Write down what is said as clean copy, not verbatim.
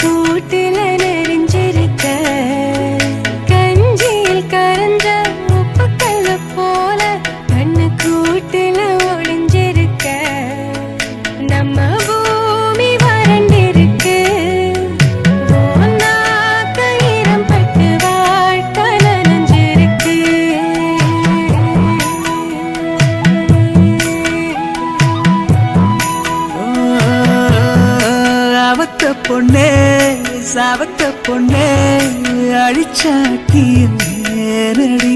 கூட்டில நெறிஞ்சிருக்க கஞ்சியில் கரைஞ்ச உப்பு கல்ல போல கண்ணு கூட்டில ஒளிஞ்சிருக்க நம்ம பூமி வறண்டிருக்கு ஈரம் பட்டு வாழ்க்கை நனைஞ்சிருக்கு அவத்த பொண்ணே சாவத்த பொண்ணே அழிச்சாட்டிய நேரடி